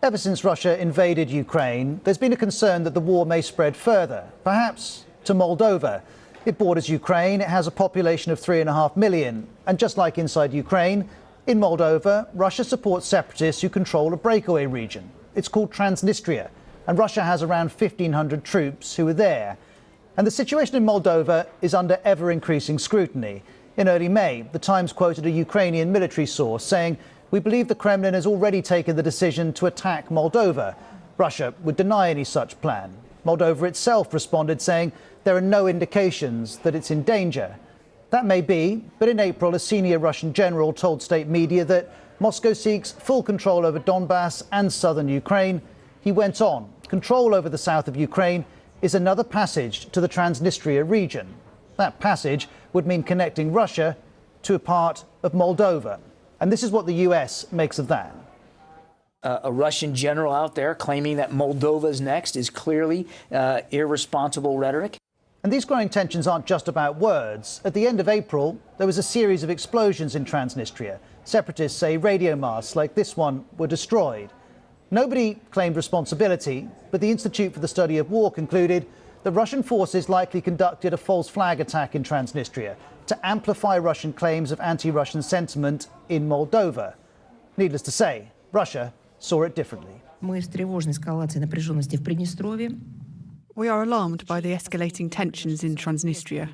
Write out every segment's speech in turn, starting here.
Ever since Russia invaded Ukraine, there's been a concern that the war may spread further, perhaps to Moldova. It borders Ukraine, it has a population of 3.5 million. And just like inside Ukraine, in Moldova, Russia supports separatists who control a breakaway region. It's called Transnistria, and Russia has around 1,500 troops who are there. And the situation in Moldova is under ever-increasing scrutiny. In early May, The Times quoted a Ukrainian military source saying, "We believe the Kremlin has already taken the decision to attack Moldova." Russia would deny any such plan. Moldova itself responded saying there are no indications that it's in danger. That may be, but in April, a senior Russian general told state media that Moscow seeks full control over Donbass and southern Ukraine. He went on, control over the south of Ukraine is another passage to the Transnistria region. That passage would mean connecting Russia to a part of Moldova. And this is what the US makes of that. A Russian general out there claiming that Moldova's next is clearly irresponsible rhetoric. And these growing tensions aren't just about words. At the end of April, there was a series of explosions in Transnistria. Separatists say radio masts like this one were destroyed. Nobody claimed responsibility, but the Institute for the Study of War concluded that Russian forces likely conducted a false flag attack in Transnistria to amplify Russian claims of anti-Russian sentiment in Moldova. Needless to say, Russia saw it differently. We are alarmed by the escalating tensions in Transnistria.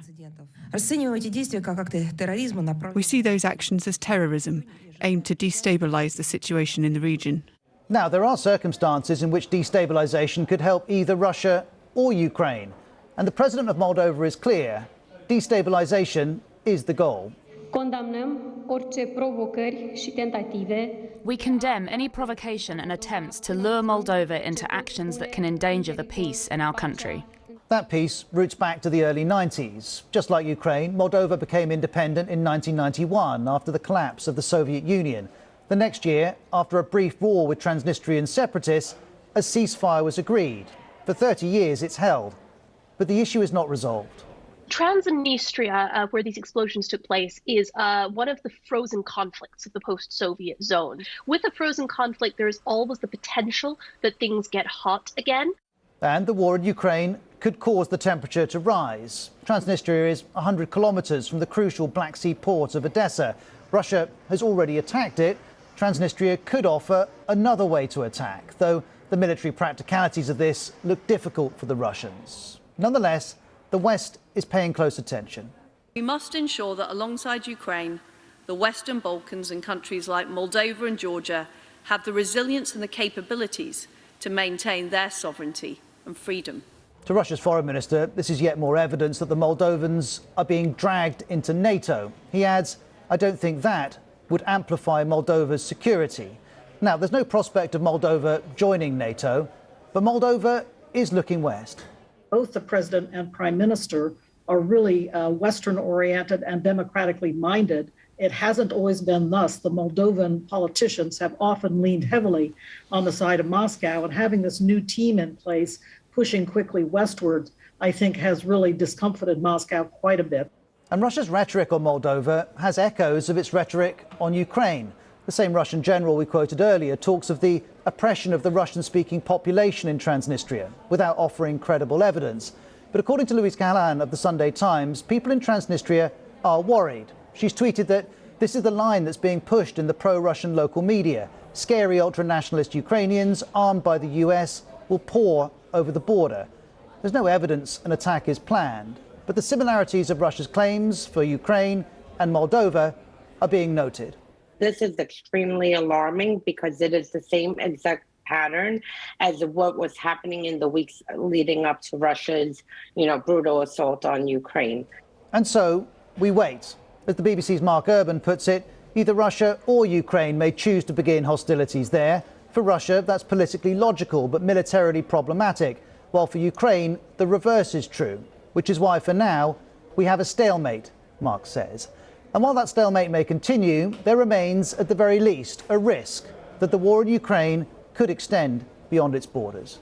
We see those actions as terrorism, aimed to destabilise the situation in the region. Now, there are circumstances in which destabilisation could help either Russia or Ukraine. And the president of Moldova is clear. Destabilisation is the goal. We condemn any provocation and attempts to lure Moldova into actions that can endanger the peace in our country. That peace roots back to the early 90s. Just like Ukraine, Moldova became independent in 1991 after the collapse of the Soviet Union. The next year, after a brief war with Transnistrian separatists, a ceasefire was agreed. For 30 years, it's held. But the issue is not resolved. Transnistria, where these explosions took place, is one of the frozen conflicts of the post-Soviet zone. With a frozen conflict, there's always the potential that things get hot again. And the war in Ukraine could cause the temperature to rise. Transnistria is 100 kilometres from the crucial Black Sea port of Odessa. Russia has already attacked it. Transnistria could offer another way to attack, though the military practicalities of this look difficult for the Russians. Nonetheless, the West is paying close attention. We must ensure that alongside Ukraine, the Western Balkans and countries like Moldova and Georgia have the resilience and the capabilities to maintain their sovereignty and freedom. To Russia's foreign minister, this is yet more evidence that the Moldovans are being dragged into NATO. He adds, "I don't think that would amplify Moldova's security." Now, there's no prospect of Moldova joining NATO, but Moldova is looking west. Both the president and prime minister are really Western-oriented and democratically minded. It hasn't always been thus. The Moldovan politicians have often leaned heavily on the side of Moscow, and having this new team in place, pushing quickly westward, I think has really discomfited Moscow quite a bit. And Russia's rhetoric on Moldova has echoes of its rhetoric on Ukraine. The same Russian general we quoted earlier talks of the oppression of the Russian-speaking population in Transnistria without offering credible evidence. But according to Louise Cahalan of the Sunday Times, people in Transnistria are worried. She's tweeted that this is the line that's being pushed in the pro-Russian local media. Scary ultra-nationalist Ukrainians, armed by the US, will pour over the border. There's no evidence an attack is planned, but the similarities of Russia's claims for Ukraine and Moldova are being noted. This is extremely alarming because it is the same exact pattern as what was happening in the weeks leading up to Russia's, brutal assault on Ukraine. And so we wait. As the BBC's Mark Urban puts it, either Russia or Ukraine may choose to begin hostilities there. For Russia, that's politically logical but militarily problematic, while for Ukraine, the reverse is true, which is why for now we have a stalemate, Mark says. And while that stalemate may continue, there remains, at the very least, a risk that the war in Ukraine could extend beyond its borders.